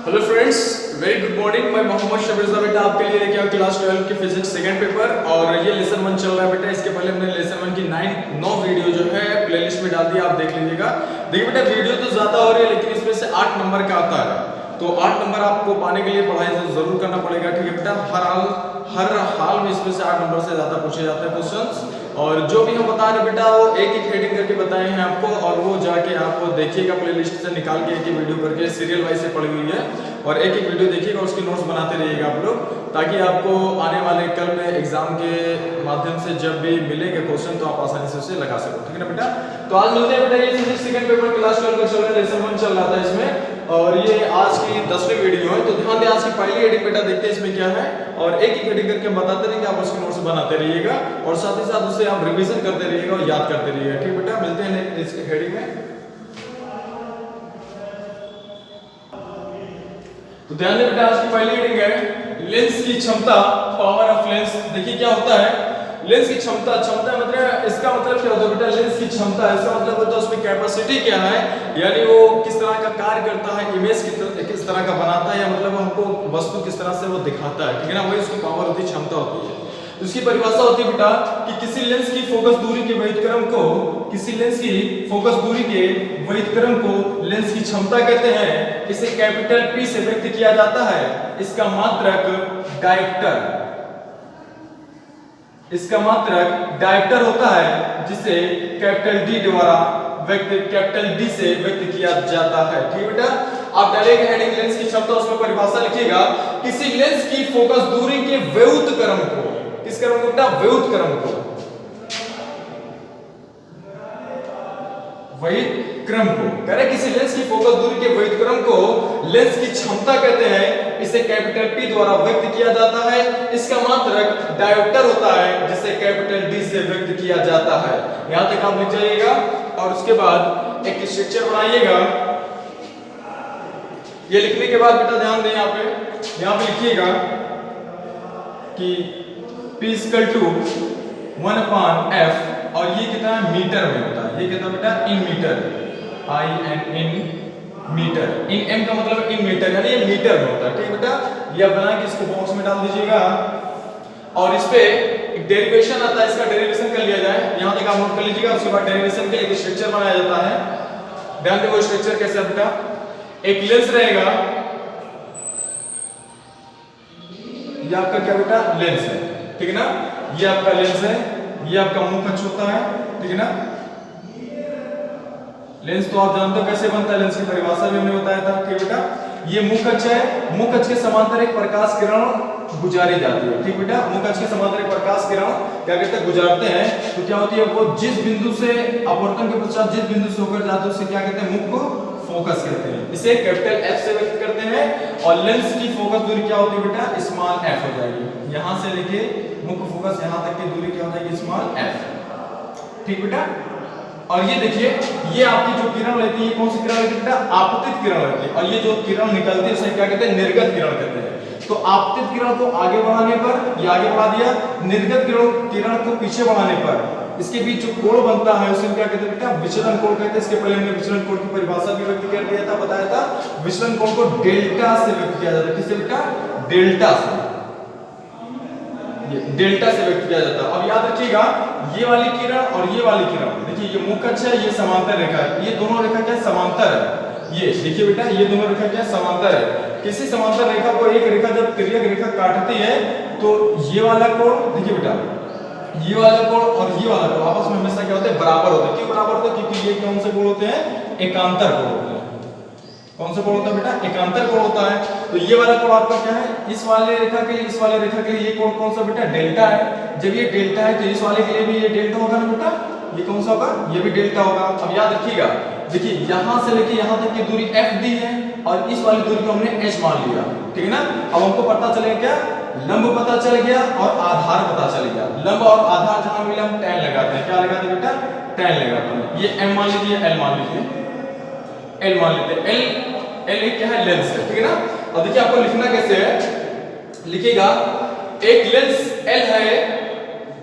Hello friends, very good morning. मैं मोहम्मद शबीर बेटा आपके लिए लेके आया क्लास 12 की फिजिक्स सेकंड पेपर और ये लेसन 1 चल रहा है बेटा। इसके पहले हमने लेसन 1 की 9 वीडियो जो है प्लेलिस्ट में डाल दी, आप देख लीजिएगा। देखिए बेटा, वीडियो तो ज्यादा हो रही है लेकिन इसमें से 8 नंबर का आता है, तो 8 नंबर आपको पाने के लिए पढ़ाई तो जरूर करना पड़ेगा, ठीक है बेटा। हर हाल में इसमें से 8 नंबर से ज्यादा पूछे जाते हैं क्वेश्चंस, और जो भी हम बता रहे बेटा वो एक एक हेडिंग करके बताए हैं आपको, और वो जाके आप देखिएगा प्लेलिस्ट से निकाल के एक एक वीडियो करके सीरियल वाइज से पड़ी हुई है, और एक एक वीडियो देखिएगा, उसके नोट्स बनाते रहिएगा आप लोग, ताकि आपको आने वाले कल में एग्जाम के माध्यम से जब भी मिलेगा क्वेश्चन तो आप आसानी से उसे लगा सको, ठीक है ना बेटा। तो आज मिलते हैं बेटा, ये फिजिक्स सेकंड पेपर क्लास 12 का चल रहा है, लेसन 1 चल रहा था इसमें, और ये आज की 10वीं वीडियो है। तो ध्यान दें, आज की पहली हेडिंग बेटा देखते हैं इसमें क्या है, और एक एक हेडिंग करके हम बताते रहेंगे, आप उसके नोट्स बनाते रहिएगा और साथ ही साथ उसे आप रिवीजन करते रहिएगा और याद करते रहिएगा, ठीक बेटा। मिलते हैं इस हेडिंग में। तो ध्यान दें बेटा, आज की पहली हेडिंग है लेंस की क्षमता, पावर ऑफ लेंस। देखिए क्या होता है लेंस की क्षमता। मतलब इसका मतलब क्या होता है बेटा, लेंस की क्षमता, इसका मतलब होता है उसमें कैपेसिटी क्या है, यानी वो किस तरह का कार्य करता है, इमेज किस तरह का बनाता है, या मतलब हमको वस्तु किस तरह से वो दिखाता है, ठीक है ना। वही उसकी पावर होती है, क्षमता होती है। उसकी परिभाषा होती है बेटा कि किसी लेंस की फोकस दूरी के व्युत्क्रम को, किसी लेंस की फोकस दूरी के व्युत्क्रम को लेंस की क्षमता कहते हैं। इसे कैपिटल P से व्यक्त किया जाता है। इसका मात्रक डायप्टर होता है, जिसे कैपिटल D से व्यक्त किया जाता है, ठीक है बेटा। आप डालेंगे हेडिंग लेंस की क्षमता, उसमें परिभाषा लिखिएगा किसी लेंस की फोकस दूरी के व्युत्क्रम को, किस क्रम को बेटा, व्युत्क्रम को, कह रहे किसी लेंस की फोकस दूरी के व्युत्क्रम को लेंस की क्षमता कहते हैं। इसे कैपिटल P द्वारा व्यक्त किया जाता है। इसका मात्रक डायोप्टर होता है, जिसे कैपिटल D से व्यक्त किया जाता है। यहां तक आप लिख जाइएगा और उसके बाद एक स्ट्रक्चर बनाइएगा। ये लिखने के बाद बेटा ध्यान दें, यहां पे लिखिएगा कि P = 1/f, और ये कितना है, मीटर में होता है। ये कितना बेटा, in metre, in metre, in m का मतलब इन मीटर, यानी ये मीटर में होता है, ठीक है बेटा। ये बना के इसको बॉक्स में डाल दीजिएगा, और इस पे एक डेरिवेशन आता है, इसका डेरिवेशन कर लिया जाए। यहां तक आप नोट कर लीजिएगा। उसके बाद डेरिवेशन के एक स्ट्रक्चर बनाया जाता है। ध्यान दें वो स्ट्रक्चर कैसे है बेटा, एक लेंस रहेगा, ये आपका क्या बेटा, लेंस है, ठीक है ना। ये आपका लेंस है, ये आपका मुख अक्ष होता है, ठीक है ना। लेंस तो आप जानते हो कैसे बनता है, लेंस की परिभाषा भी हमने बताया था, ठीक है बेटा। ये मुख अक्ष है, मुख अक्ष के समांतर एक प्रकाश किरण गुजारी जाती है, ठीक बेटा। मुख अक्ष के समांतर एक प्रकाश किरण क्या कहते हैं, गुजारते हैं, तो क्या होती है, वो जिस बिंदु से अपवर्तन के पश्चात जिस बिंदु से होकर जाते हैं उसे क्या कहते हैं, मुख को फोकस कहते हैं। इसे कैपिटल F से व्यक्त करते हैं, और लेंस की फोकस दूरी क्या होती है बेटा, स्मॉल f हो जाएगी। यहां से लेके मुख्य फोकस यहां तक की दूरी क्या हो जाएगी, स्मॉल f, ठीक बेटा। और ये देखिए, ये आपकी जो किरण रहती है, ये कौन सी किरण रहती है बेटा, आपतित किरण रहती है, और ये जो किरण निकलती है उसे क्या कहते हैं, निर्गत किरण कहते हैं। तो आपतित किरण को आगे बढ़ाने पर, ये आगे बढ़ा दिया, निर्गत किरण को पीछे बढ़ाने पर इसके बीच जो कोण बनता है उसे क्या कहते हैं बेटा, विचलन कोण कहते हैं। इसके पहले हमने विचलन कोण की परिभाषा भी व्यक्त कर दिया था, बताया था। विचलन कोण को डेल्टा से व्यक्त किया जाता है, किससे बेटा, डेल्टा से, ये डेल्टा से व्यक्त किया जाता है। अब याद रखिएगा, ये वाली किरण और ये वाली किरण, देखिए ये मुख अक्ष है, ये समांतर रेखा है, ये दोनों रेखा क्या समांतर है। ये देखिए बेटा, ये दोनों रेखा क्या समांतर है। किसी समांतर रेखा को एक रेखा जब तिर्यक रेखा काटती है तो ये वाला कोण, देखिए बेटा, ये वाला कोण और ये वाला कोण आपस में हमेशा क्या होते हैं, बराबर होते हैं। क्यों बराबर होते हैं, क्योंकि ये कौन से कोण होते हैं, एकांतर कोण होते हैं। कौन सा कोण होता है बेटा, एकांतर कोण होता है। तो ये वाला कोण आपका क्या है, इस वाले रेखा के लिए, इस वाले रेखा के लिए ये कोण कौन सा बेटा, डेल्टा है। जब ये डेल्टा है तो इस वाले के लिए भी ये डेल्टा होगा ना बेटा, ये कौन सा होगा, ये भी डेल्टा होगा। अब याद रखिएगा, देखिए यहां से लेके यहां तक की दूरी f दी है, और इस वाली दूरी को हमने h मान लिया, ठीक है ना। अब हमको पता चलेगा क्या, लंब पता चल गया और आधार पता चल गया। लंब और आधार जहां मिले हम tan लगाते हैं, क्या लगाते हैं बेटा, tan लगाते हैं। ये m मान लीजिए, l मान लीजिए, l मान लेते हैं। l एक क्या है, लेंस है, ठीक है ना। अब देखिए आपको लिखना कैसे है, लिखिएगा एक लेंस L है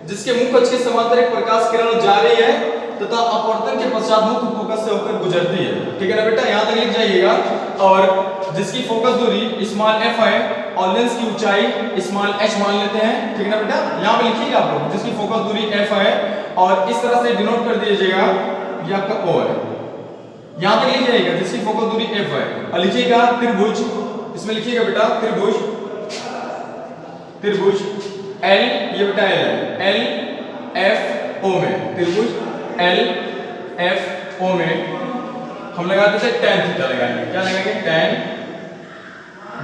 जिसके मुख अक्ष के समांतर एक प्रकाश किरण जा रही है तथा अपवर्तन के पश्चात मुख्य फोकस से होकर गुजरती है, ठीक है ना बेटा। यहां तक लिख जाइएगा। और जिसकी फोकस दूरी स्मॉल f है और लेंस की ऊंचाई स्मॉल h मान लेते हैं, ठीक है ना बेटा। यहाँ पे लिखिएगा आप लोग जिसकी फोकस दूरी f है और इस तरह से डिनोट कर दीजिएगा, ये आपका o है। यहाँ पे लिख जाएगा जिसकी फोकस दूरी f है और लिखिएगा त्रिभुज, इसमें लिखिएगा बेटा त्रिभुज, त्रिभुज L, ये बेटा L है, L F O में, त्रिभुज L F O में हम लगाते थे tan थीटा लगाएंगे, क्या लगाएंगे tan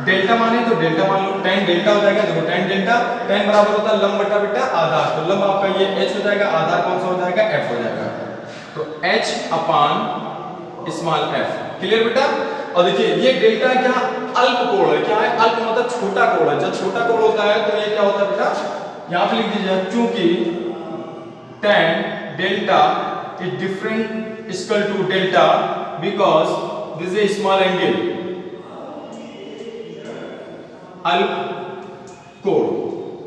डेल्टा माने तो डेल्टा मान लो, tan डेल्टा हो जाएगा, देखो tan डेल्टा, tan बराबर होता है लंब बटा बेटा आधार, तो लंब आपका ये h हो जाएगा, आधार कौन सा हो जाएगा f हो जाएगा, तो h अपान स्मॉल f, क्लियर बेटा। और देखिए ये डेल्टा क्या अल्प कोण है, क्या है अल्प मतलब छोटा कोण है, जब छोटा कोण होता है तो ये क्या होता है बेटा, यहाँ पे लिख दीजिए चूंकि tan delta is different is equal to delta because this is a small angle, अल्प कोण,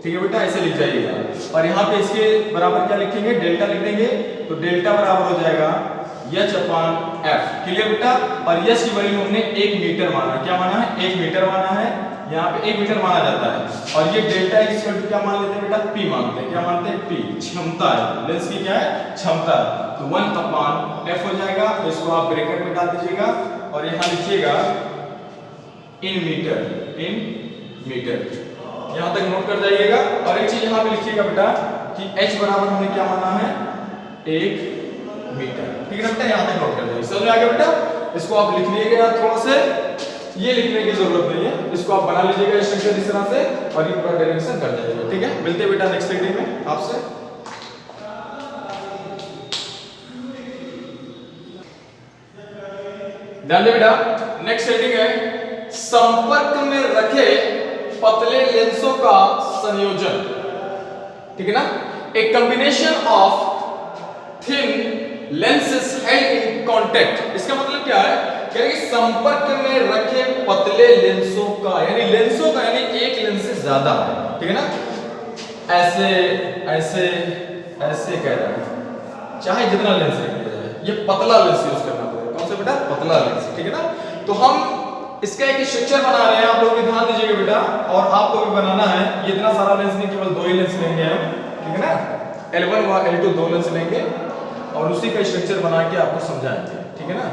ठीक है बेटा, ऐसे लिख जाइएगा। और यहाँ पे इसके बराबर क्या लिखेंगे, डेल्टा लिख देंगे, तो डेल्टा बराबर हो जाएगा h अपान f, क्लियर बेटा। और h की वैल्यू हमने 1 मीटर माना, क्या माना है 1 मीटर माना है, यहाँ पे 1 मीटर माना जाता है। और ये डेल्टा x इक्वल टू क्या मान लेते हैं बेटा p मानते हैं, क्या मानते हैं p, क्षमता है, लेंस की क्या है क्षमता, तो 1 अपान f हो जाएगा, तो इसको आप ब्रैकेट में डाल दीजिएगा और यहाँ लिखिएगा इन मीटर, इन मीटर, यहाँ तक नोट कर जाइएगा। और एक चीज यहाँ पे लिखिएगा बेटा कि h बराबर हमने क्या माना है 1 मीटर, ठीक है बेटा, यहाँ तक नोट कर जाइए, समझ में आ गया बेटा। इसको आप लिख लीजिएगा, थोड़ा से ये लिखने की जरूरत नहीं है, इसको आप बना लीजिएगा स्ट्रक्चर इस तरह से और ये पूरा डायरेक्शन कर जाइएगा, ठीक है। मिलते हैं बेटा नेक्स्ट रीडिंग में आपसे। ध्यान दे बेटा, नेक्स्ट रीडिंग है संपर्क में रखे पतले लेंसों का संयोजन, ठीक है ना। A combination of thin lenses held in contact, इसका मतलब क्या है, कह रहे कि संपर्क में रखे पतले लेंसों का, यानी लेंसों का यानी एक लेंस से ज्यादा है, ठीक है ना, ऐसे ऐसे ऐसे कह रहा है, चाहे जितना लेंस रख लिया जाए, ये पतला लेंस यूज करना पड़ेगा, कौन सा बेटा पतला लेंस, ठीक है ना। तो हम इसका एक स्ट्रक्चर बना रहे हैं, आप लोग भी ध्यान दीजिएगा बेटा, और आपको भी बनाना है, ये इतना सारा लेंस नहीं, केवल 2 ही लेंस लेंगे हम, ठीक है ना, L1 व L2 2 लेंस लेंगे और उसी का स्ट्रक्चर बना के आपको समझाएंगे, ठीक है ना।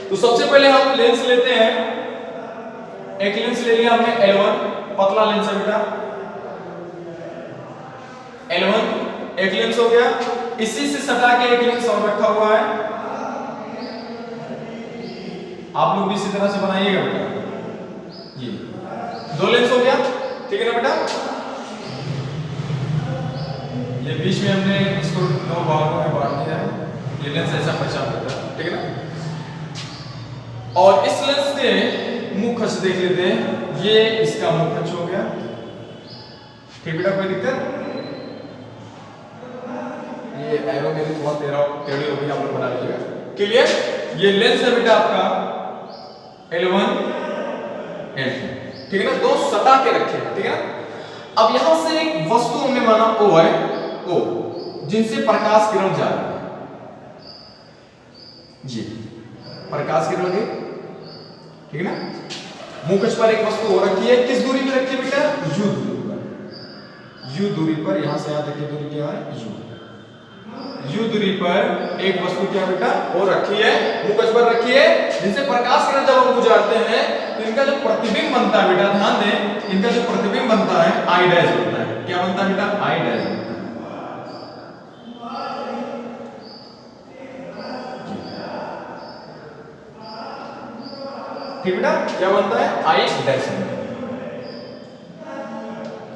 तो सबसे पहले हम लेंस लेते हैं, एक लेंस ले लिया हमने L1, पतला लेंस है बेटा L1, एक लेंस हो गया, इसी से सटा के एक लेंस और रखा हुआ है, आप लोग भी इसी तरह से बनाइएगा बेटा, ये 2 लेंस हो गया, ठीक है ना बेटा। ये बीच में हमने इसको 2 भागों में बांट दिया है, ये लेंस ऐसा पहचान करता है, ठीक है ना। और इस लेंस के मुख अक्ष देख लेते हैं, ये इसका मुख अक्ष हो गया, ठीक बेटा, कोई दिक्कत, ये एरो मेरी बहुत टेढ़ी हो गई, आप लोग बना लीजिएगा, क्लियर। ये लेंस है बेटा आपका L1 L2, ठीक है ना, 2 सटा के रखे, ठीक है ना। अब यहां से एक वस्तु हमने माना O है, O जिनसे प्रकाश किरण जा रही है, जी प्रकाश किरण गई, ठीक है ना। मुख अक्ष पर एक वस्तु हो रखी है, किस दूरी पे रखी है बेटा, u दूरी पर, u दूरी पर, यहां से यहां तक की दूरी क्या है u दूरी पर एक वस्तु क्या बेटा हो रखी है, मुख अक्ष पर रखी है, जिनसे प्रकाश किरण जब हम गुजारते हैं तो इनका जो प्रतिबिंब बनता है बेटा, ध्यान दें, इनका जो प्रतिबिंब बनता है I डैश बनता है, क्या बनता है बेटा I डैश, ठीक बेटा, क्या बनता है I डैश,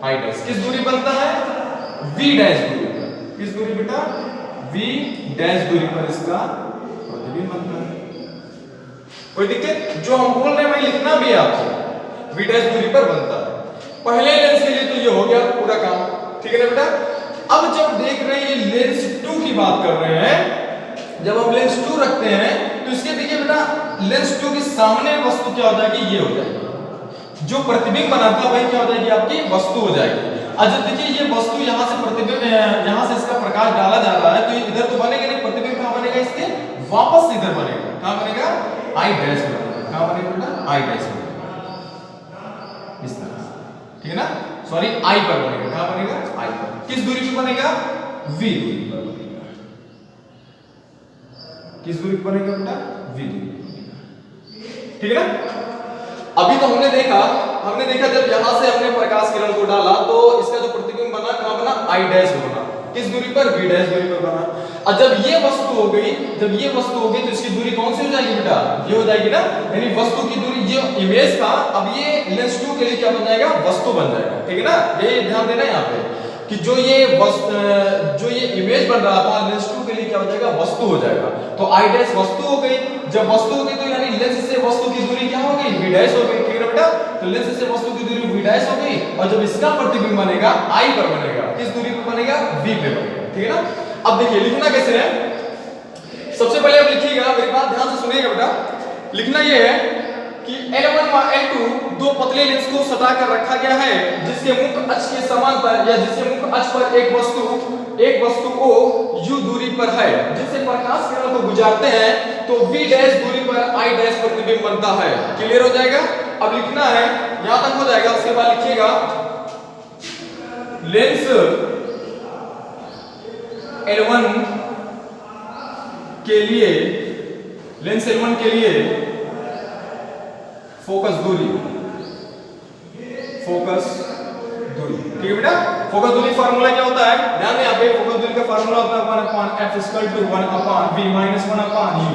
I डैश किस दूरी बनता है V डैश दूरी पर, किस दूरी बेटा V डैश दूरी पर इसका प्रतिबिंब बनता है, कोई दिक्कत, जो हम बोल रहे हैं वही लिखना भी है आपको, V डैश दूरी पर बनता है। पहले लेंस के लिए तो ये हो गया पूरा काम, ठीक है ना बेटा। अब जब देख रहे हैं ये लेंस 2 की बात कर रहे हैं, जब हम लेंस 2 रखते हैं तो इसके देखिए बेटा लेंस 2 के सामने वस्तु क्या हो जाएगी, ये हो जाएगी, जो प्रतिबिंब बनाता है वही क्या हो जाएगी आपकी वस्तु हो जाएगी। अच्छा देखिए ये वस्तु यहाँ से प्रतिबिंब, यहाँ से इसका प्रकाश डाला जा रहा है, तो इधर तो बनेगा नहीं, प्रतिबिंब कहाँ बनेगा, इसके वापस इधर बनेगा, कहाँ बनेगा I डैश बनेगा, कहां बनेगा बेटा, आई डैश बनेगा इस तरह से, ठीक है ना, सॉरी आई पर बनेगा, कहां बनेगा, आई पर। किस दूरी पे बनेगा, v दूरी पर बनेगा। किस दूरी पर बनेगा बेटा, v दूरी पर बनेगा, ठीक है ना। अभी तो हमने देखा जब यहां से हमने प्रकाश किरण को डाला तो इसका जो प्रतिबिंब बना कहां बना, आई डैश बना। किस दूरी पर, v डैश दूरी पर बना। और जब ये वस्तु हो गई तो इसकी दूरी कौन सी हो जाएगी बेटा, ये हो जाएगी ना, यानी वस्तु की दूरी, जो इमेज था अब ये लेंस 2 के लिए क्या बन जाएगा, वस्तु बन जाएगा, ठीक है ना। ये ध्यान देना यहाँ पे कि जो ये इमेज बन रहा था लेंस 2 के लिए क्या हो जाएगा, वस्तु हो जाएगा। तो आई डैश वस्तु हो गई, जब वस्तु हो गई तो यानी लेंस से वस्तु की दूरी क्या हो गई, v डैश हो गई, ठीक है बेटा। तो लेंस से वस्तु की दूरी v डैश हो गई और जब इसका प्रतिबिंब बनेगा आई पर बनेगा, किस दूरी पर बनेगा, v पे बनेगा, ठीक है ना। अब देखिए लिखना कैसे है, सबसे पहले आप लिखिएगा, मेरी बात ध्यान से सुनिएगा बेटा। लिखना ये है कि L1 व L2 दो पतले लेंस को सटा कर रखा गया है जिसके मुख्य अक्ष के समांतर या जिसके मुख्य अक्ष पर एक वस्तु O u दूरी पर है, जिससे प्रकाश किरण को गुजारते हैं तो v डैश दूरी पर I डैश प्रतिबिंब बनता है। क्लियर हो जाएगा। अब लिखना है, यहां तक हो जाएगा, उसके बाद लिखिएगा लेंस L1 के लिए फोकस दूरी, ठीक है बेटा। फोकस दूरी फार्मूला क्या होता है, ध्यान दें, यहाँ पे फोकस दूरी का फार्मूला होता है 1/f = 1/v - 1/u।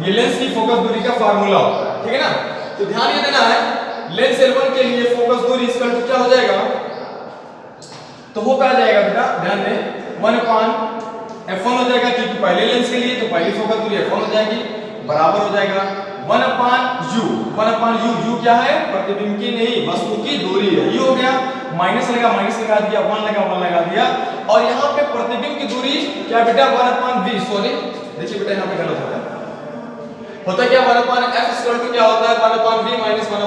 ये लेंस की फोकस दूरी का फार्मूला होता है, ठीक है ना। तो ध्यान ये देना है, लेंस L1 के लिए फोकस दूरी = क्या हो जाएगा, तो वो क्या जाएगा बेटा, ध्यान दें 1/f1 हो जाएगा, क्योंकि पहले लेंस के लिए तो पहली फोकस दूरी f1 हो जाएगी, बराबर हो जाएगा 1/u। 1/u, u क्या है, प्रतिबिंब की नहीं वस्तु की दूरी है, ये हो गया। माइनस लगा दिया, 1 लगा दिया, और यहाँ पे प्रतिबिंब की दूरी क्या बेटा 1/v, सॉरी देखिए बेटा यहाँ पे गलत होता है क्या, 1/f = क्या होता है, 1/v -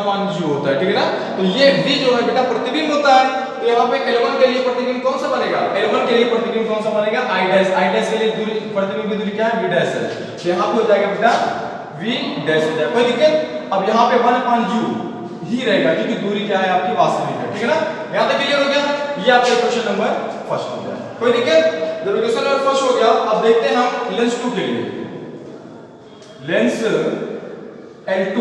1/u होता है, ठीक है ना। तो ये v जो है बेटा प्रतिबिंब होता है, तो यहाँ पे L1 के लिए प्रतिबिंब कौन सा बनेगा, L1 के लिए प्रतिबिंब कौन सा बनेगा, I डैश। I डैश के लिए दूरी, प्रतिबिंब की दूरी क्या है, v डैश है, तो यहाँ पे हो जाएगा बेटा v डैश हो जाएगा, कोई दिक्कत। अब यहाँ पे 1/u ही रहेगा क्योंकि दूरी क्या है आपकी वास्तविक है, ठीक है ना। यहाँ तक क्लियर हो गया, ये आपका क्वेश्चन नंबर फर्स्ट हो गया, कोई दिक्कत। जब क्वेश्चन नंबर फर्स्ट हो गया, अब देखते हैं हम लेंस 2 के लिए, लेंस L2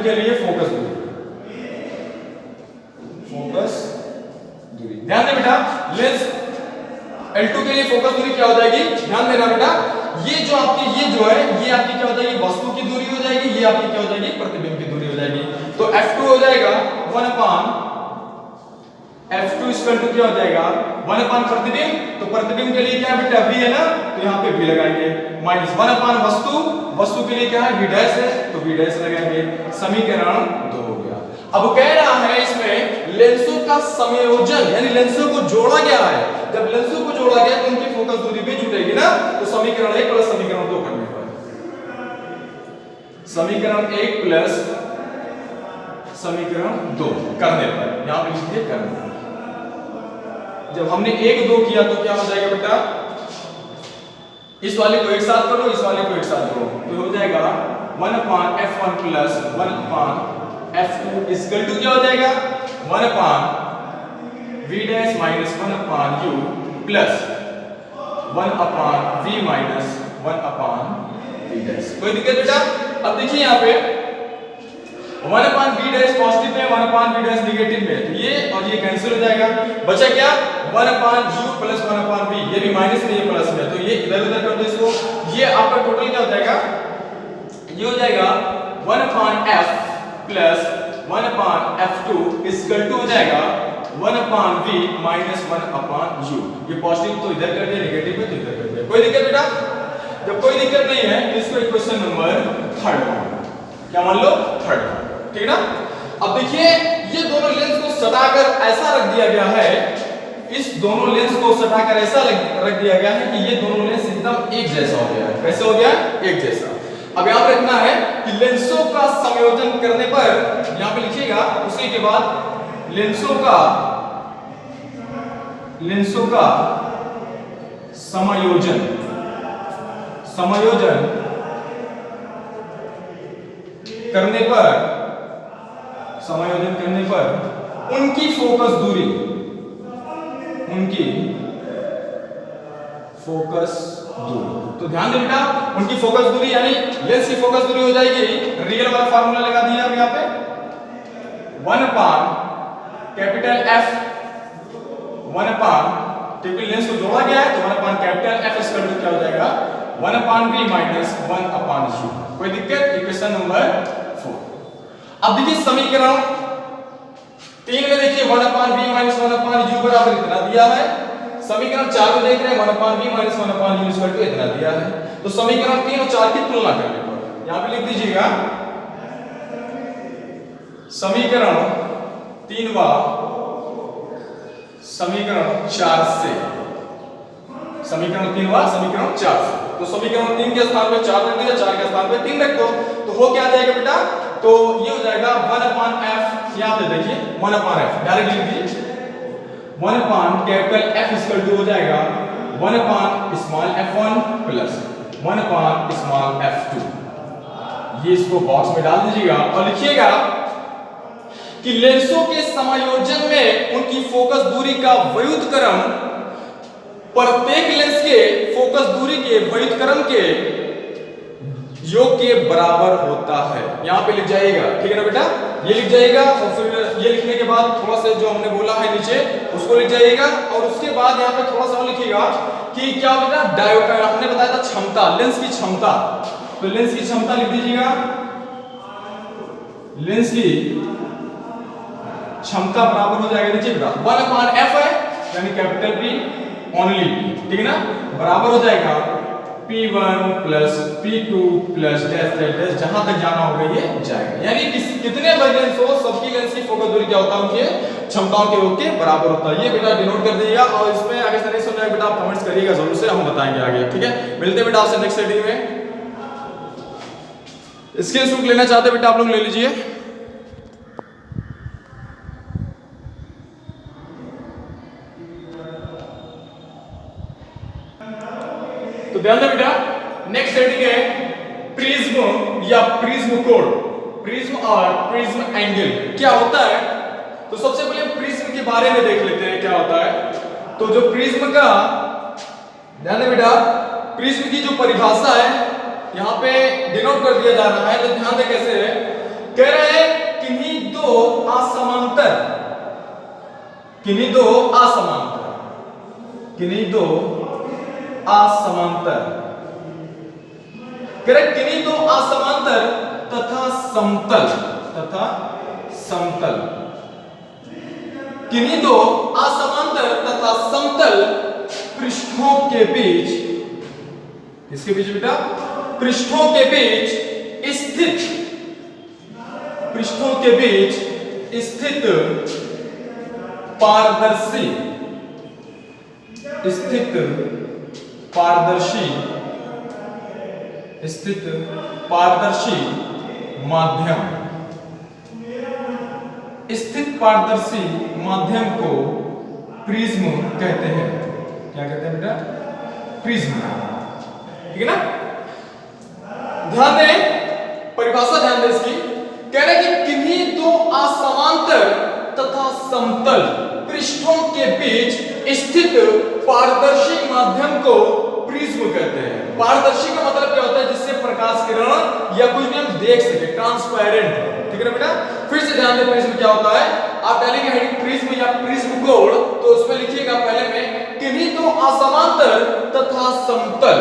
के लिए फोकस दूरी, ध्यान दें बेटा, लेंस L2 के लिए फोकस दूरी क्या हो जाएगी, ध्यान देना बेटा, ये जो आपकी क्या हो जाएगी, वस्तु की दूरी हो जाएगी, ये आपकी क्या हो जाएगी, प्रतिबिंब की दूरी हो जाएगी। तो f2 हो जाएगा 1/f2 = क्या हो जाएगा 1/ प्रतिबिंब, तो प्रतिबिंब के लिए क्या है बेटा, v है ना, तो यहाँ पे v लगाएंगे, माइनस 1/, वस्तु के लिए क्या है, v डैश है, तो v डैश लगाएंगे, समीकरण 2 हो गया। अब कह रहा है इसमें लेंसों का संयोजन, यानी लेंसों को जोड़ा गया है, जब लेंसों को जोड़ा गया तो उनकी फोकस दूरी भी जुड़ेगी ना, तो समीकरण 1 + समीकरण 2 करने पर, समीकरण 1 + समीकरण 2 करने पर, यहां पे लिखिए करने पर, जब हमने 1 2 किया तो क्या हो जाएगा बेटा, इस वाले को एक साथ करो, इस वाले को एक साथ करो, तो हो जाएगा 1/f1 + 1/f2 = क्या हो जाएगा 1/v dash - 1/u plus 1/v - 1/v dash. कोई दिक्कत बेटा। अब देखिए यहाँ पे 1/v डैश पॉजिटिव में, 1/v डैश नेगेटिव में, तो ये और ये कैंसिल हो जाएगा, बचा क्या 1/u प्लस 1/v, ये भी माइनस में, ये प्लस में, तो ये इधर उधर कर दो इसको, ये आपका टोटल क्या हो जाएगा, ये हो जाएगा 1/f प्लस 1/f2 = हो जाएगा 1/v - 1/u। ये पॉजिटिव तो इधर कर दिया, नेगेटिव में तो इधर कर दिया, कोई दिक्कत बेटा। जब कोई दिक्कत नहीं है तो इसको क्वेश्चन नंबर 3 क्या मान लो, 3, ठीक है ना। अब देखिए ये दोनों लेंस को सटाकर ऐसा रख दिया गया है, इस दोनों लेंस को सटाकर ऐसा रख दिया गया है कि ये दोनों लेंस एकदम एक जैसा हो गया है। कैसे हो गया, एक जैसा। अब यहां पे रखना है कि लेंसों का संयोजन करने पर, यहां पे लिखिएगा, उसी के बाद लेंसों का समायोजन समायोजन करने पर उनकी फोकस दूरी तो ध्यान दें बेटा, उनकी फोकस दूरी यानी लेंस की फोकस दूरी हो जाएगी, रियल वाला फार्मूला लगा दिया हम यहाँ पे 1/F 1/, लेंस को जोड़ा गया है तो 1/F क्या हो जाएगा 1/V - 1/U। कोई दिक्कत? Equation number 4। अब देखिए समीकरण 3 में देखिए 1/V - 1/U बराबर इतना दिया है। समीकरण 4 में देख रहे हैं 1/V - 1/U इतना दिया है। तो समीकरण 3 और 4 की तुलना करने पर यहां पे लिख दीजिएगा समीकरण 3 व समीकरण 4 से। समीकरण 3 व समीकरण 4 से, तो समीकरण 3 के स्थान पे 4 रख दो या 4 के स्थान पे 3 रख दो, तो हो क्या जाएगा बेटा? तो ये हो जाएगा 1/F, यहां पे देखिए 1/F डायरेक्ट लिख दीजिए 1/F हो जाएगा 1/f1 प्लस 1/f2। ये इसको बॉक्स में डाल दीजिएगा और लिखिएगा कि लेंसों के समायोजन में उनकी फोकस दूरी का व्युत्क्रम प्रत्येक लेंस के फोकस दूरी के व्युत्क्रम के योग के बराबर होता है। यहां पे लिख जाइएगा, ठीक है ना बेटा? ये लिख जाइएगा और फिर ये लिखने के बाद थोड़ा सा जो हमने बोला है नीचे उसको लिख जाइएगा और उसके बाद यहाँ पे थोड़ा सा लिखिएगा कि क्या बेटा डायोड हमने बताया था क्षमता, लेंस की क्षमता, तो लेंस की क्षमता लिख दीजिएगा। लेंस की क्षमता बराबर हो जाएगा नीचे बेटा 1/F है यानी कैपिटल P ओनली P, ठीक है ना, बराबर हो जाएगा P1 plus P2 plus dash dash dash, जहां तक जाना होगा ये जाएगा। यानी कितने लेंस हो सबकी लेंस की फोकस दूरी क्या होता है उनके क्षमताओं के योग के बराबर होता है। ये बेटा डिनोट कर दीजिएगा और इसमें आगे से नहीं समझाएगा बेटा आप कमेंट्स करिएगा जरूर से, हम बताएंगे आगे, ठीक है? मिलते हैं बेटा आपसे नेक्स्ट वीडियो में। स्क्रीनशॉट लेना चाहते बेटा आप लोग ले लीजिए। तो ध्यान दें बेटा, नेक्स्ट हेडिंग है प्रिज्म या प्रिज्म कोण, प्रिज्म और प्रिज्म एंगल क्या होता है। तो सबसे पहले प्रिज्म के बारे में देख लेते हैं क्या होता है। तो जो प्रिज्म का ध्यान दें बेटा, प्रिज्म की जो परिभाषा है यहां पे डिनोट कर दिया जा रहा है, तो ध्यान दें कैसे है। कह रहे हैं किन्हीं दो असमांतर तथा समतल किन्हीं दो असमांतर तथा समतल पृष्ठों के बीच, किसके बीच बेटा? पृष्ठों के बीच स्थित पारदर्शी माध्यम को प्रिज्म कहते हैं। क्या कहते हैं बेटा? प्रिज्म, ठीक है ना? ध्यान दें परिभाषा, ध्यान दें इसकी। कह रहे हैं कि किन्हीं दो असमांतर तथा समतल पृष्ठों के बीच स्थित पारदर्शी माध्यम को प्रिज्म कहते हैं। पारदर्शी का मतलब क्या होता है? जिससे प्रकाश किरण या कुछ भी हम देख सके, ट्रांसपेरेंट, ठीक है ना बेटा? फिर से ध्यान दें प्रिज्म क्या होता है। आप डालेंगे हेडिंग प्रिज्म या प्रिज्म कोण, तो उसमें लिखिएगा पहले में किन्हीं दो असमांतर तथा समतल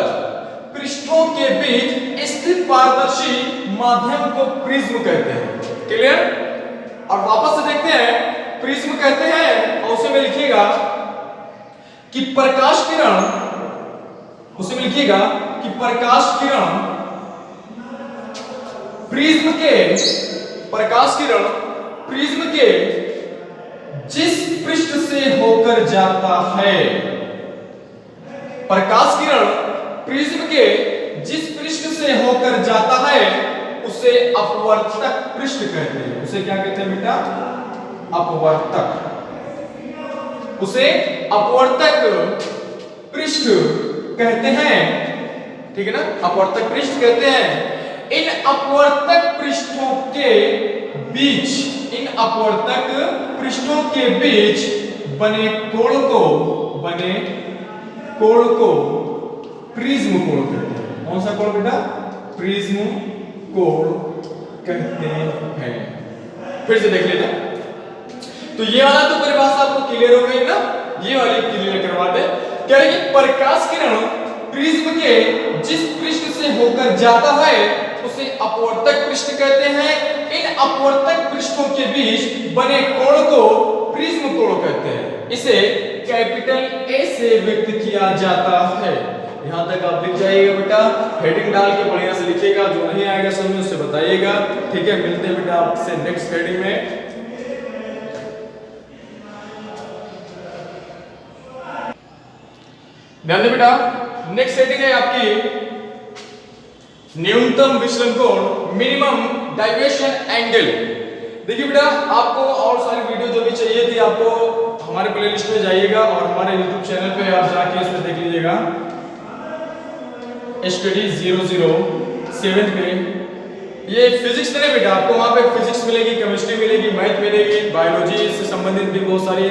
पृष्ठों के बीच स्थित पारदर्शी माध्यम को प्रिज्म कहते हैं। क्लियर? और वापस से देखते हैं प्रिज्म कहते हैं और उसे में लिखिएगा कि प्रकाश किरण प्रिज्म के जिस पृष्ठ से होकर जाता है, प्रकाश किरण प्रिज्म के जिस पृष्ठ से होकर जाता है उसे अपवर्तक पृष्ठ कहते हैं। उसे क्या कहते हैं बेटा? अपवर्तक। उसे अपवर्तक पृष्ठ कहते हैं। ठीक है ना, अपवर्तक पृष्ठ कहते हैं। इन अपवर्तक पृष्ठों के बीच, इन अपवर्तक पृष्ठों के बीच बने कोण को प्रिज्म कोण कहते हैं। कौन सा कोण बेटा? प्रिज्म कोण कहते हैं। फिर से देख लेते हैं। तो ये वाला तो परिभाषा आपको क्लियर हो गई ना, ये वाली क्लियर करवा दे। कह रहे कि प्रकाश किरण प्रिज्म के जिस पृष्ठ से होकर जाता है उसे अपवर्तक पृष्ठ कहते हैं। इन अपवर्तक पृष्ठों के बीच बने कोण को प्रिज्म कोण कहते हैं। इसे कैपिटल ए से व्यक्त किया जाता है। यहां तक आप लिख जाइएगा बेटा, हेडिंग डाल के बढ़िया से लिखिएगा, जो नहीं आएगा समझ उससे बताइएगा, ठीक है। मिलते हैं बेटा आपसे नेक्स्ट हेडिंग में। ध्यान दे बेटा, नेक्स्ट हेडिंग है आपकी न्यूनतम विचलन कोण, मिनिमम डाइवर्शन एंगल। देखिए बेटा, आपको और सारी वीडियो जो भी चाहिए थी आपको हमारे प्लेलिस्ट में जाइएगा और हमारे YouTube चैनल पे आप जाके इसमें देख लीजिएगा। स्टडी 007 में ये फिजिक्स में बेटा आपको वहां पे फिजिक्स मिलेगी, केमिस्ट्री मिलेगी, मैथ मिलेगी, बायोलॉजी से संबंधित भी बहुत सारी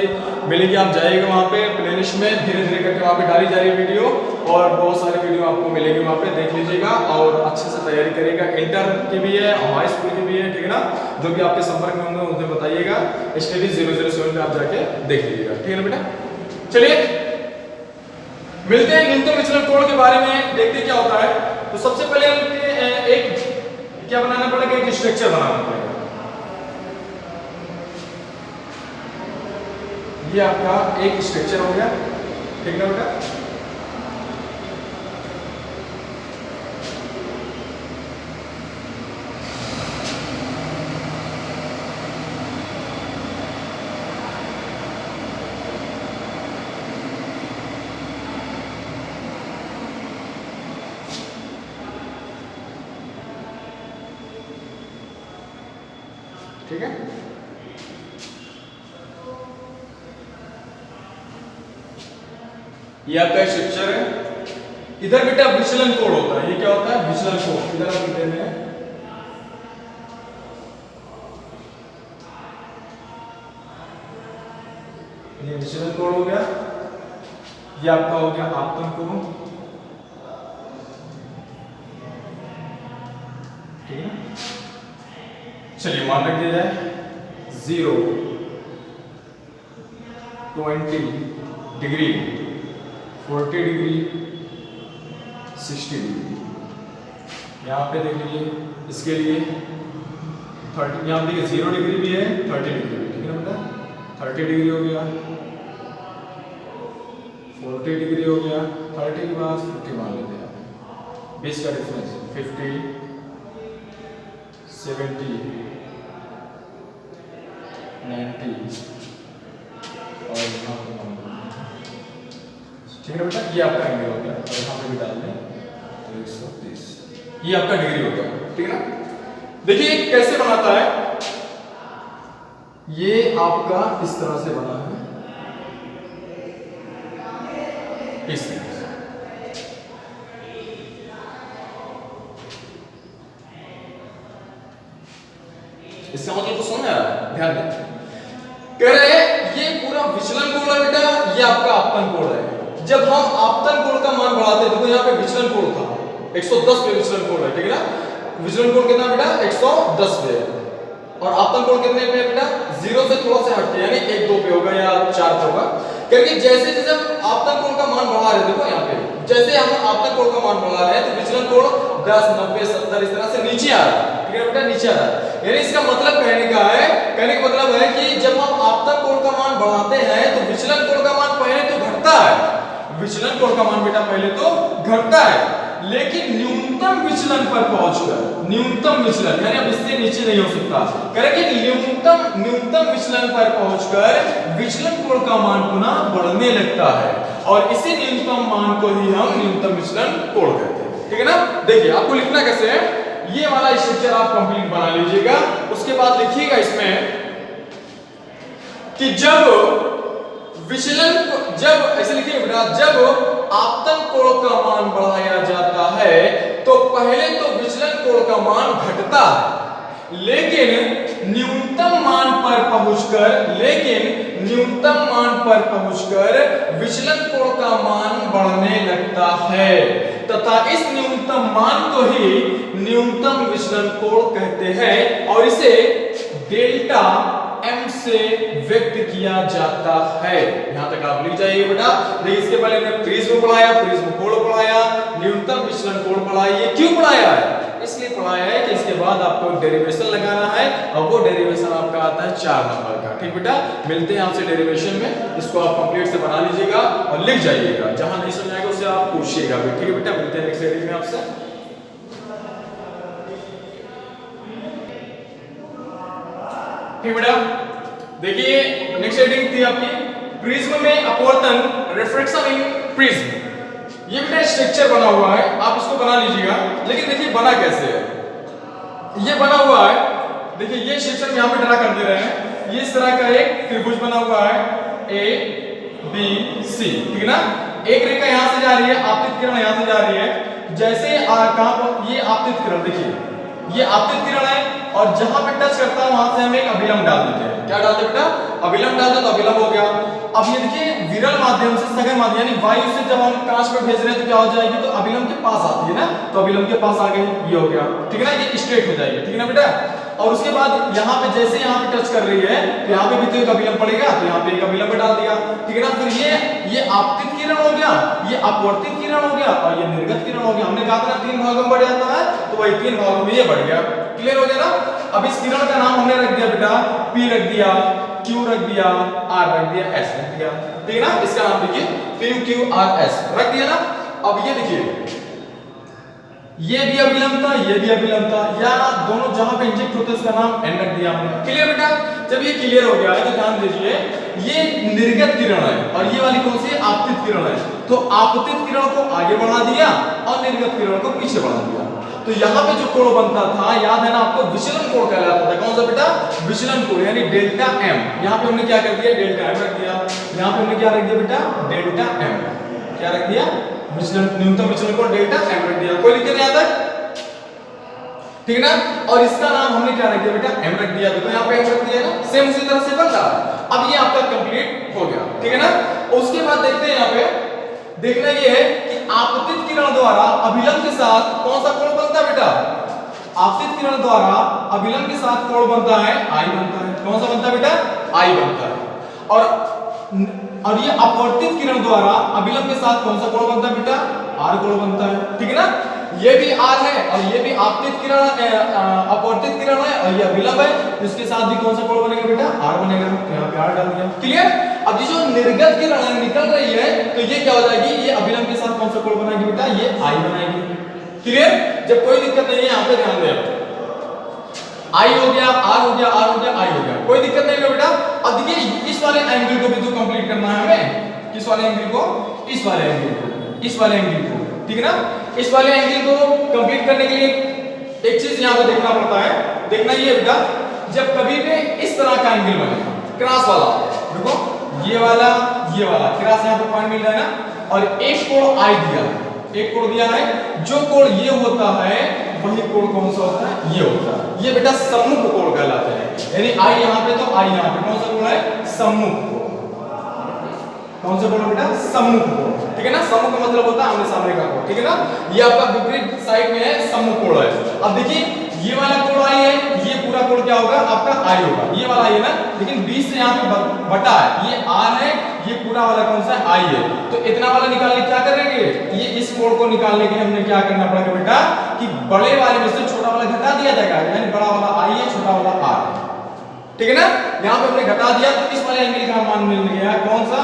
मिलेगी। आप जाइएगा वहां पे प्लेलिस्ट में, धीरे धीरे करके वहां पे डाली जा रही है वीडियो और बहुत सारी वीडियो आपको मिलेगी वहां पे, देख लीजिएगा और अच्छे से तैयारी करिएगा। इंटर की भी है, हाई स्कूल की भी है, ठीक है ना। जो भी आपके संपर्क में होंगे उन्हें बताइएगा। स्टडी 007 पे आप जाके देख लीजिएगा, ठीक है ना बेटा। चलिए मिलते हैं न्यूनतम विचलन कोण के बारे में, देखते क्या होता है। तो सबसे पहले हमें एक क्या बनाना पड़ेगा, एक स्ट्रक्चर बनाना पड़ेगा। ये आपका एक स्ट्रक्चर हो गया, ठीक है बेटा। ठीक है, ये आपका स्ट्रक्चर है। इधर बेटा विचलन कोण होता है। ये क्या होता है? विचलन कोण। इधर आप लिखते हैं, ये विचलन कोण हो गया। ये आपका हो गया आपतन कोण, ठीक है। चलिए मान रख दिया जाए 0, 20 डिग्री, 40 डिग्री, 60 डिग्री। यहाँ पे देख लीजिए, इसके लिए 30, यहाँ देखिए 0 डिग्री भी है, 30 डिग्री भी, ठीक है ना बेटा। 30 डिग्री हो गया, 40 डिग्री हो गया, 30 के बाद 50 मान लेते हैं, 20 का डिफरेंस, 50, 70, 90 और यहाँ पे ठीक है बेटा। ये आपका एंगल हो गया और यहाँ पे भी डाल दें तो 130, ये आपका डिग्री हो गया, ठीक है ना। देखिए कैसे बनाता है, ये आपका इस तरह से बना है, इस तरह से। इसका मतलब तो समझ आ रहा है, ध्यान दें। कह रहे हैं ये पूरा विचलन कोण है बेटा, ये आपका आपतन कोण है। जब हम आपतन कोण का मान बढ़ाते हैं, देखो यहाँ पे विचलन कोण था 110 पे विचलन कोण है, ठीक है ना। विचलन कोण कितना बेटा? 110 पे। और आपतन कोण कितने पे है बेटा? 0 से थोड़ा सा हटके, यानी 1, 2 पे होगा या 4 पे होगा। क्योंकि जैसे जैसे हम आपतन कोण का मान बढ़ा रहे हैं, देखो यहाँ पे जैसे हम आपतन कोण का मान बढ़ा रहे हैं तो विचलन कोण 10, 90, 70 इस तरह से नीचे आ रहा है, ठीक है बेटा, नीचे आ रहा है। यानी इसका मतलब कहने का मतलब है कि जब हम आपतन कोण का मान बढ़ाते हैं तो विचलन कोण का मान पहले तो घटता है, विचलन कोण का मान बेटा पहले तो घटता है, लेकिन न्यूनतम विचलन पर पहुंचकर, न्यूनतम विचलन यानी अब इससे नीचे नहीं हो सकता, करेंगे न्यूनतम विचलन पर पहुंचकर विचलन कोण का मान पुनः बढ़ने लगता है और इसी न्यूनतम मान को ही हम न्यूनतम विचलन कोण कहते हैं, ठीक है ना। देखिए आपको लिखना कैसे है, ये वाला स्ट्रक्चर आप कंप्लीट बना लीजिएगा। उसके बाद लिखिएगा इसमें कि जब विचलन जब ऐसे लिखिए बेटा, जब आपतन कोण का मान बढ़ाया जाता है तो पहले तो विचलन कोण का मान घटता है, लेकिन न्यूनतम मान पर पहुंचकर विचलन कोण का मान बढ़ने लगता है तथा इस न्यूनतम मान को ही न्यूनतम विचलन कोण कहते हैं और इसे डेल्टा m से व्यक्त किया जाता है। यहां तक आप लिख जाइए बेटा। देखिए इसके पहले हमने प्रिज्म पढ़ाया, प्रिज्म कोण पढ़ाया, न्यूनतम विचलन कोण पढ़ाया। ये क्यों पढ़ाया है? इसलिए पढ़ाया है कि इसके बाद आपको डेरिवेशन लगाना है और वो डेरिवेशन आपका आता है 4 नंबर का। ठीक बेटा, मिलते हैं आपसे डेरिवेशन में। इसको आप कंप्लीट से बना लीजिएगा और लिख जाइएगा, जहां नहीं समझ आएगा उससे आप पूछिएगा भी। ठीक है बेटा, मिलते हैं नेक्स्ट वीडियो में आपसे। ठीक बेटा, देखिए नेक्स्ट हेडिंग थी आपकी प्रिज्म में अपवर्तन, रिफ्रैक्शन इन प्रिज्म। ये बेटा स्ट्रक्चर बना हुआ है, आप इसको बना लीजिएगा। लेकिन देखिए बना कैसे है, ये बना हुआ है, देखिए ये सेक्शन यहाँ पे ड्रा कर दे रहे हैं। ये इस तरह का एक त्रिभुज बना हुआ है A B C, ठीक है ना। एक रेखा यहाँ से जा रही है, आपतित किरण यहाँ से जा रही है। जैसे कहां पर ये आपतित किरण, देखिए ये आपतित किरण है और जहां पे टच करता है वहां से हम एक अभिलंब डाल देते हैं। क्या डालते हैं बेटा? अभिलंब डालते तो अभिलंब हो गया। अब ये देखिए विरल माध्यम से, सघन माध्यम यानी वायु से जब हम कांच पे भेज रहे हैं तो क्या हो जाएगी, तो अभिलंब के पास आती है ना, तो अभिलंब के पास आ गई, ये हो गया। ठीक है ना, ये स्ट्रेट हो जाएगी। ठीक है ना बेटा। और उसके बाद यहाँ पे जैसे यहाँ पे टच कर रही है तो यहाँ पे भी तो एक अभिलंब पड़ेगा, तो यहाँ पे एक अभिलंब डाल दिया। ठीक है ना। फिर ये आपतित किरण हो गया, ये अपवर्तित किरण हो गया और ये निर्गत किरण हो गया। हमने कहा था ना 3 भागों में बढ़ जाता है, तो वही 3 भागों में ये बढ़ गया। क्लियर हो गया ना। अब इस किरण का नाम हमने रख दिया बेटा, P रख दिया, Q रख दिया, R रख दिया, S रख दिया। ठीक है ना। इसका नाम देखिए PQRS रख दिया ना। अब ये देखिए ये भी अभिलंब था, ये भी अभिलंब था, या दोनों जहां पे इंजेक्ट होते हैं उसका नाम N रख दिया हमने। क्लियर बेटा। जब ये क्लियर हो गया है तो ध्यान दीजिए, ये निर्गत किरण है और ये वाली कौन सी? आपतित किरण है। तो आपतित किरण को आगे बढ़ा दिया और निर्गत किरण को पीछे बढ़ा दिया। तो यहाँ पे जो कोण बनता था, याद है ना आपको, विचलन कोण कहलाता था। कौन सा बेटा? विचलन कोण, यानी डेल्टा m। यहाँ पे हमने क्या कर दिया? डेल्टा m रख दिया। यहाँ पे हमने क्या रख दिया बेटा? Delta m। क्या रख दिया? विचलन, न्यूनतम विचलन कोण डेल्टा m रख दिया। कोई दिक्कत नहीं आता? ठीक है ना। और इसका नाम हमने क्या रख दिया बेटा? m रख दिया। तो यहाँ पे m रख दिया ना, सेम उसी तरह से बन रहा है। अब ये आपका कंप्लीट हो गया। ठीक है ना। उसके बाद देखते हैं यहाँ पे, देखना ये है कि आपतित किरण द्वारा अभिलंब के साथ कौन सा कोण बनता है बेटा? आपतित किरण द्वारा अभिलंब के साथ कोण बनता है I बनता है। कौन सा बनता है बेटा? I बनता है। और ये अपवर्तित किरण द्वारा अभिलंब के साथ कौन सा कोण बनता है बेटा? R कोण बनता है। ठीक है ना। ये भी R है और ये भी आपतित किरण, अपवर्तित किरण है और ये अभिलंब है, इसके साथ भी कौन सा कोण बनेगा बेटा? R बनेगा। यहाँ पे R डाल दिया। क्लियर। अब ये जो निर्गत किरण है निकल रही है तो ये क्या हो जाएगी? ये अभिलंब के साथ कौन सा कोण बनाएगी बेटा? ये I बनाएगी। क्लियर। जब कोई दिक्कत नहीं है, यहाँ पे ध्यान दें, I हो गया, R हो गया, R हो गया, I हो गया, कोई दिक्कत नहीं है बेटा। अब देखिए इस वाले एंगल को भी तो कंप्लीट करना है हमें। किस वाले एंगल को? इस वाले एंगल को, इस वाले एंगल को। ठीक है ना। इस वाले एंगल को कंप्लीट करने के लिए एक चीज यहाँ पे देखना पड़ता है। देखना ये बेटा, जब कभी भी इस तरह का एंगल बनेगा, क्रॉस वाला, देखो ये वाला क्रॉस यहाँ पे पॉइंट मिल रहा है ना, और एक कोण I दिया है, एक कोण दिया है। जो कोण ये होता है वही कोण कौन सा होता है? ये होता है। ये बेटा सम्मुख कोण कहलाते हैं। यानी I यहाँ पे तो I यहाँ पे, कौन सा कोण है? सम्मुख कोण। कौन सा कोण बेटा? सम्मुख कोण। ठीक है ना। सम्मुख का मतलब होता है आमने सामने का कोण। ठीक है ना। ये आपका विपरीत साइड में है, सम्मुख कोण है। अब देखिए ये वाला कोण I है, ये पूरा कोण क्या होगा? आपका I होगा। ये वाला I है ना, लेकिन बीच से यहाँ पे बटा है, ये R है, ये पूरा वाला कौन सा है? I है। तो इतना वाला निकालने क्या करेंगे? ये इस कोण को निकालने के लिए हमने क्या करना पड़ेगा बेटा, कि बड़े वाले में से छोटा वाला घटा दिया जाएगा, यानी बड़ा वाला I है, छोटा वाला R है। ठीक है ना। यहाँ पे हमने घटा दिया तो इस वाले एंगल का मान मिल गया, कौन सा?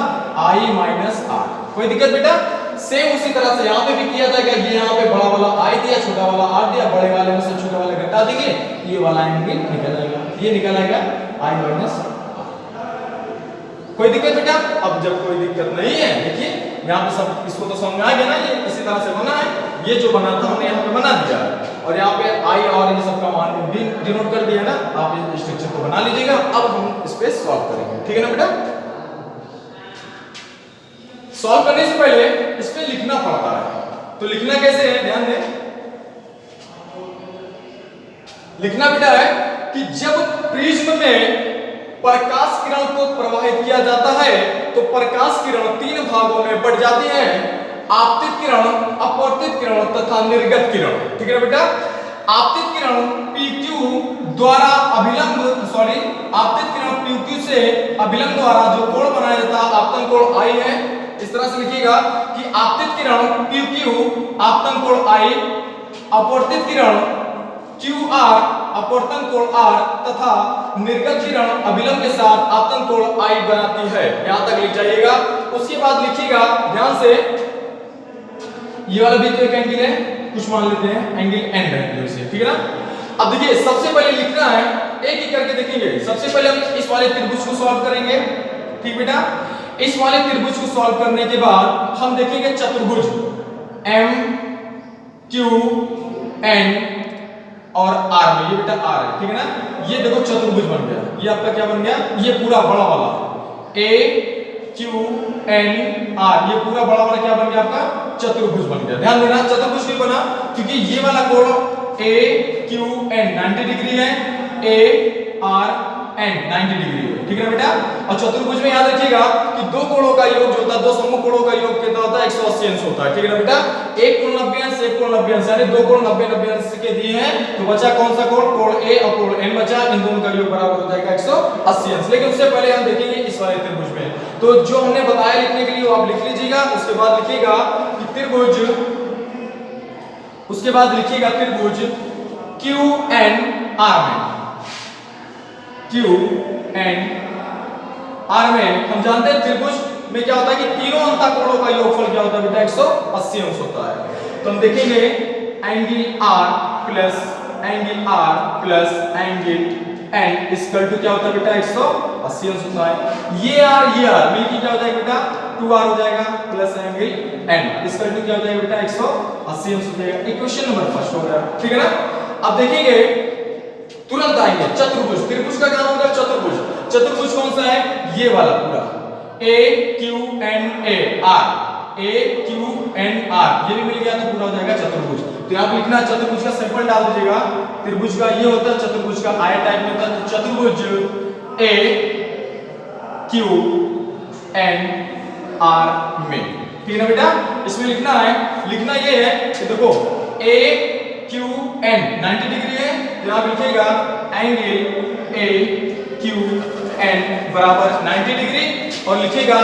I minus R। कोई दिक्कत बेटा? सेम उसी तरह से यहाँ पे भी किया जाएगा। ये यहाँ पे बड़ा वाला I दिया, छोटा वाला R दिया, बड़े वाले में से छोटा वाला घटा देंगे, ये वाला एंगल निकल आएगा, ये निकल आएगा I माइनस। कोई दिक्कत बेटा? अब जब कोई दिक्कत नहीं है, देखिए यहाँ पे सब, इसको तो समझ आ गया ना, ये इसी तरह से बना है। ये जो बना था हमने यहाँ पे बना दिया और यहाँ पे I और ये सब का मान भी डिनोट कर दिया ना। आप इस स्ट्रक्चर को बना लीजिएगा। अब हम इस पे सॉल्व करेंगे। ठीक है ना बेटा। सॉल्व करने से पहले इस पे लिखना पड़ता है। तो लिखना कैसे है, ध्यान दें। लिखना बेटा है कि जब प्रिज्म में प्रकाश किरण को प्रवाहित किया जाता है तो प्रकाश किरण तीन भागों में बढ़ जाती है, आपतित किरण, अपवर्तित किरण तथा निर्गत किरण। ठीक है बेटा। आपतित किरण PQ द्वारा अभिलंब आपतित किरण PQ से अभिलंब द्वारा जो कोण बनाया जाता है आपतन कोण I है। इस तरह से लिखिएगा कि आपतित किरण PQ आपतन कोण I, अपवर्तित किरण QR अपवर्तन कोण R तथा निर्गत किरण अभिलंब के साथ आपतन कोण I बनाती है। यहां तक लिख जाइएगा। उसके बाद लिखिएगा ध्यान से, ये वाला भी तो एक एंगल है, कुछ मान लेते हैं एंगल N है इसे, ठीक है ना। अब देखिए सबसे पहले लिखना है, एक एक करके देखेंगे। सबसे पहले हम इस वाले त्रिभुज को सॉल्व करेंगे, ठीक बेटा। इस वाले त्रिभुज को सॉल्व करने के बाद हम देखेंगे चतुर्भुज MQN और R में, ये बेटा R है, ठीक है ना। ये देखो चतुर्भुज बन गया, ये आपका क्या बन गया, ये पूरा बड़ा वाला AQNR, ये पूरा बड़ा वाला क्या बन गया आपका, चतुर्भुज बन गया। ध्यान देना चतुर्भुज क्यों बना, क्योंकि ये वाला कोण AQN 90 डिग्री है, ARN 90 डिग्री है, ठीक है ना बेटा। और चतुर्भुज में याद रखिएगा कि दो कोणों का योग जो होता है, दो सम्मुख कोणों का योग कितना होता है, 180 अंश होता है, ठीक है ना बेटा। एक कोण 90 अंश, एक कोण 90 अंश, यानी दो कोण 90 अंश के दिए हैं। तो बचा कौन सा कोण, कोण A और कोण N बचा। इन दोनों का योग बराबर हो जाएगा 180 अंश। लेकिन उससे पहले हम देखेंगे इस वाले त्रिभुज में, तो जो हमने बताया लिखने के लिए वो आप लिख लीजिएगा। उसके बाद लिखिएगा कि त्रिभुज, उसके बाद लिखिएगा त्रिभुज QNR में, QNR में हम जानते हैं त्रिभुज में क्या होता है कि तीनों अंतःकोणों का योगफल क्या होता है बेटा, 180 अंश होता है। तो हम देखेंगे angle R plus angle N equal to क्या होता है बेटा, 180 अंश होता है। ये R मिलकर क्या हो जाएगा बेटा, 2R हो जाएगा, plus angle N equal to क्या हो जाएगा बेटा, 180 अंश हो जाएगा। इक्वेशन नंबर फर्स्ट हो गया, ठीक है ना। अब देखेंगे, तुरंत आएंगे चतुर्भुज। त्रिभुज का क्या होगा, चतुर्भुज। चतुर्भुज कौन सा है, ये वाला पूरा AQNAR, ये भी मिल गया तो पूरा हो जाएगा चतुर्भुज। तो यहां पे लिखना चतुर्भुज का सिंपल डाल दीजिएगा। त्रिभुज का ये होता है, चतुर्भुज का आयत टाइप में होता है। तो चतुर्भुज AQNR में, ठीक है ना बेटा। इसमें लिखना ये है कि देखो AQN 90 डिग्री है, तो आप लिखिएगा एंगल AQN बराबर 90 डिग्री और लिखिएगा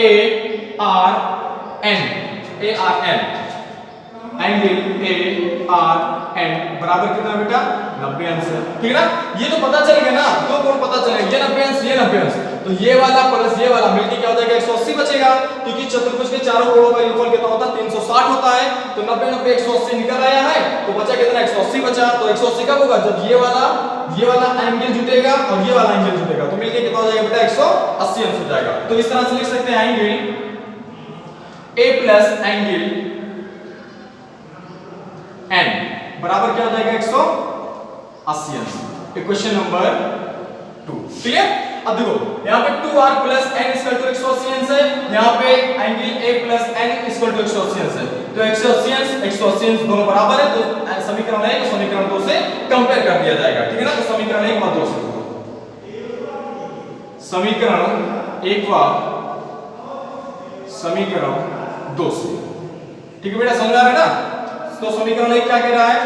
ARN एंगल ARN बराबर कितना बेटा, 90 अंश, ठीक है ना। ये तो पता चल गया ना, दो कोण पता चले, ये 90 अंश, ये 90 अंश। तो ये वाला प्लस ये वाला मिलके क्या हो जाएगा, 180 बचेगा, क्योंकि चतुर्भुज के चारों कोणों का योगफल कितना होता है, 360 होता है। तो 90 90 180 निकल आया है, तो बचा कितना, 180 बचा। तो 180 कब होगा, जब ये वाला एंगल जुटेगा और ये वाला एंगल जुटेगा, तो मिलके कितना हो जाएगा बेटा, 180 अंश हो जाएगा। तो इस तरह से लिख सकते हैं angle A plus angle N बराबर क्या हो जाएगा, 180 अंश। Equation number 2 clear. अब देखो यहाँ पे 2R plus N equal to 180 अंश है, यहाँ पे angle A plus N equal to 180 अंश है। तो 180 अंश दोनों बराबर है, तो समीकरण 1 और समीकरण 2 से कंपेयर कर दिया जाएगा, ठीक है ना। तो समीकरण 1 और 2 से, समीकरण 1 व समीकरण 2 से, ठीक है बेटा, समझ आ रहा है ना। तो समीकरण 1 क्या कह रहा है,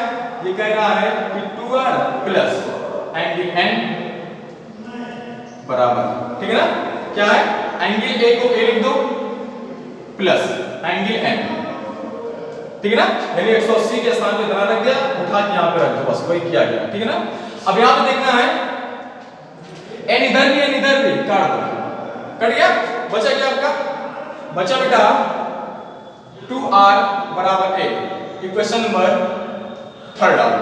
ये कह रहा है कि 2R प्लस एंगल N बराबर, ठीक है ना, क्या है, एंगल A को A लिख दो प्लस एंगल N, ठीक है ना। यानी 180 के स्थान पे इतना रख दिया, उठा के यहां पे रख दो, बस वही किया गया, ठीक है ना। अब यहां पे देखना है N इधर भी काट दो, कट गया, बचा क्या आपका, बचा बेटा 2R बराबर A। इक्वेशन नंबर 3 डालो,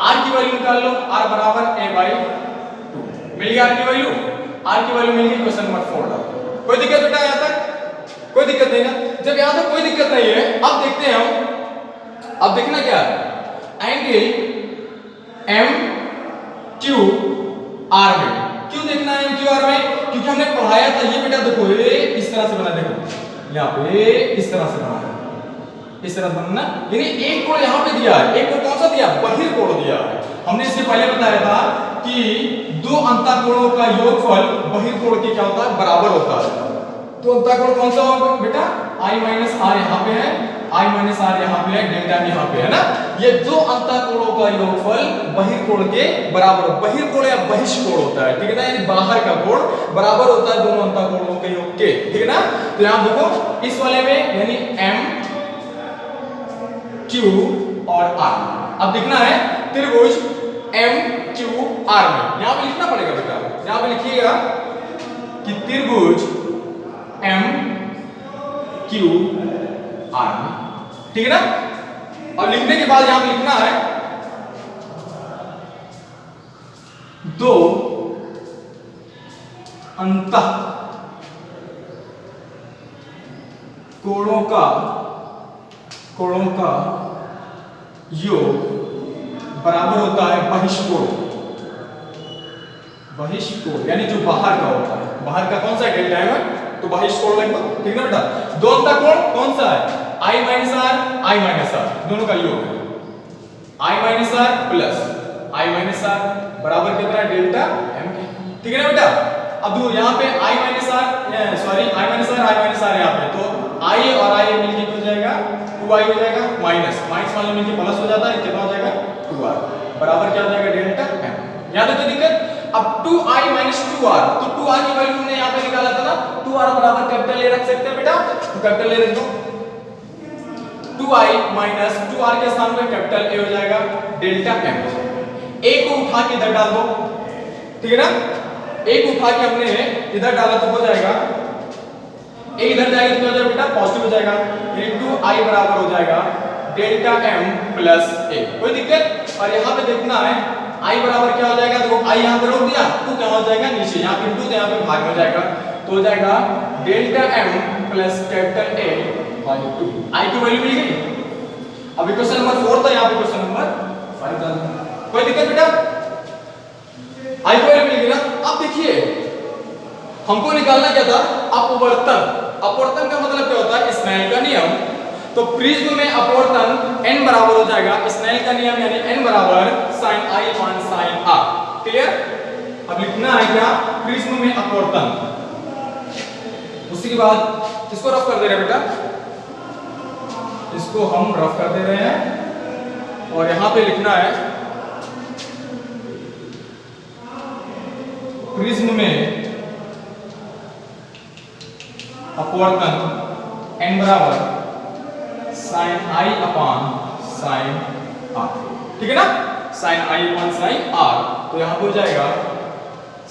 R की वैल्यू निकाल लो, R बराबर A/2 मिल गया, R की वैल्यू मिल गई। क्वेश्चन नंबर 4 डालो। कोई दिक्कत बेटा, यहां तक कोई दिक्कत नहीं ना। जब यहां तक कोई दिक्कत नहीं है, अब देखते हैं हम, अब देखना क्या है, एंगल MQR में। क्यों देखना है MQR में, क्योंकि हमने पढ़ाया था, ये बेटा देखो ये इस तरह से बना, देखो यहाँ पे इस तरह से बनाना, इस तरह बनना। यानी एक कोण यहाँ पे दिया है, एक कोण कौन सा दिया, बहिर्कोण दिया है। हमने इससे पहले बताया था कि दो अंतःकोणों का योगफल बहिर्कोण के क्या होता है, बराबर होता है। तो अंतःकोण कौन सा होगा बेटा, i माइनस r यहाँ पे है, i माइनस r यहाँ पे है, डेल्टा यहाँ पे है ना। ये दो अंतःकोणों का योगफल बहिर्कोण के बराबर, बहिर्कोण या बहिष्कोण होता है, ठीक है ना, यानी बाहर का कोण बराबर होता है दोनों अंतःकोणों के योग के, ठीक है ना। तो यहाँ देखो इस वाले में यानी m Q और R, अब दिखना है त्रिभुज M Q R में, यहां पे लिखना पड़ेगा बेटा, यहां पे लिखिएगा कि त्रिभुज M Q R में, ठीक है ना। और लिखने के बाद यहां पे लिखना है दो अंतः कोणों का योग बराबर होता है बहिष्कोण, बहिष्कोण यानी जो बाहर का होता है, बाहर का कौन सा डेल्टा है तो बहिष्कोण लगेगा, ठीक है ना बेटा। दो अंतःकोण कौन सा है, i माइनस r दोनों का योग है, i minus r plus i minus r बराबर कितना है डेल्टा m के, ठीक है ना बेटा। अब देखो यहाँ पे i माइनस r यहाँ पे, तो i और i मिलके हो जाएगा 2i हो जाएगा, माइनस वाले मिलके प्लस हो जाता है, कितना हो जाएगा 2r बराबर क्या हो जाएगा डेल्टा m। याद है कोई दिक्कत। अब 2i माइनस 2r, तो 2r की वैल्यू हमने यहाँ पे निकाला था ना, 2r बराबर कैपिटल ए रख सकते हैं बेटा, तो कैपिटल ए रख दो, 2i माइनस 2r के स्थान पे कैपिटल ए हो जाएगा डेल्टा m। a को उठा के इधर डाल दो, ठीक है ना, a को उठा के हमने इधर डाला तो हो जाएगा, a इधर जाएगा तो क्या हो जाएगा बेटा पॉजिटिव हो जाएगा, यानी 2i बराबर हो जाएगा डेल्टा m प्लस a, कोई दिक्कत। और यहाँ पे देखना है i बराबर क्या हो जाएगा, देखो i यहाँ पे रोक दिया, तो क्या हो जाएगा नीचे, यहाँ पे 2 तो यहाँ पे भाग हो जाएगा, तो हो जाएगा delta m plus capital A by 2, i की वैल्यू मिल गई। अब इक्वेशन नंबर 4 था, यहाँ पे क्वेश्चन नंबर 5 था, कोई दिक्कत बेटा, i की वैल्यू मिल गई ना। अब देखिए हमको निकालना क्या था, अपवर्तन। अपवर्तन का मतलब क्या होता है, स्नेल का नियम। तो प्रिज्म में अपवर्तन n बराबर हो जाएगा स्नेल का नियम, यानी n बराबर sin i मान sin r, क्लियर। अब लिखना है क्या, प्रिज्म में अपवर्तन। उसके बाद इसको रफ कर दे रहे हैं बेटा, इसको हम रफ कर दे रहे हैं, और यहां पे लिखना है प्रिज्म में अपवर्तन n बराबर sin i upon sin r, ठीक है ना, sin i upon sin r। तो यहां पे हो जाएगा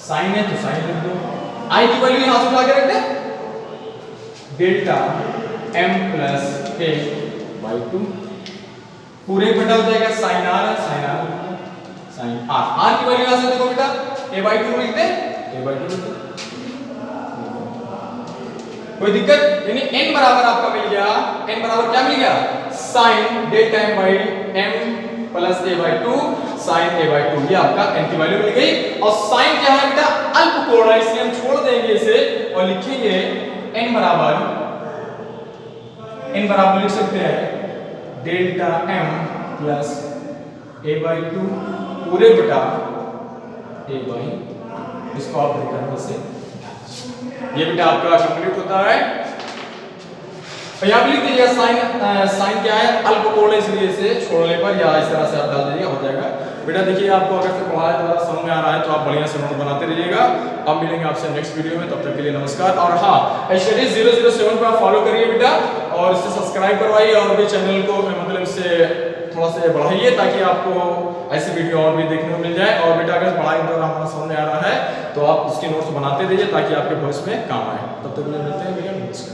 sin है तो sin लिख दो, i की वैल्यू यहां से उठा के रख दे, delta m plus a by 2 पूरे बटा हो जाएगा sin r sin r, r की वैल्यू यहां से देखो बेटा a बाई 2 लिख दे, a बाई 2 लिख दे, कोई दिक्कत। यानी n बराबर आपका मिल गया, n बराबर क्या मिल गया, sin delta m by m plus a by 2 sin a by 2, ये आपका n की वैल्यू मिल गई। और sin क्या है बेटा, अल्पकोण है, इसलिए हम छोड़ देंगे इसे और लिखेंगे n बराबर लिख सकते हैं delta m plus a by 2 पूरे बटा a बाई, इसको आप करने से ये बेटा आपका कंप्लीट होता है। यहाँ पे लिख दीजिएगा साइन क्या है, अल्पकोण, इसलिए इसे छोड़ने पर या इस तरह से आप डाल दीजिएगा, हो जाएगा। बेटा देखिए आपको अगर से पढ़ाया द्वारा समझ में आ रहा है तो आप बढ़िया से नोट बनाते रहिएगा। अब मिलेंगे आपसे नेक्स्ट वीडियो में, तब तक के लिए नमस्कार। और हाँ, स्टडीज 007 पर आप फॉलो करिए बेटा, और इसे सब्सक्राइब करवाइए, और भी चैनल को मतलब से थोड़ा सा बढ़ाइए ताकि आपको ऐसी वीडियो और भी देखने को मिल जाए। और बेटा अगर पढ़ाई द्वारा हमारा समझ में आ रहा है तो आप उसके नोट्स बनाते रहिए ताकि आपके भविष्य में काम आए। तब तक के लिए मिलते हैं भैया, नमस्कार।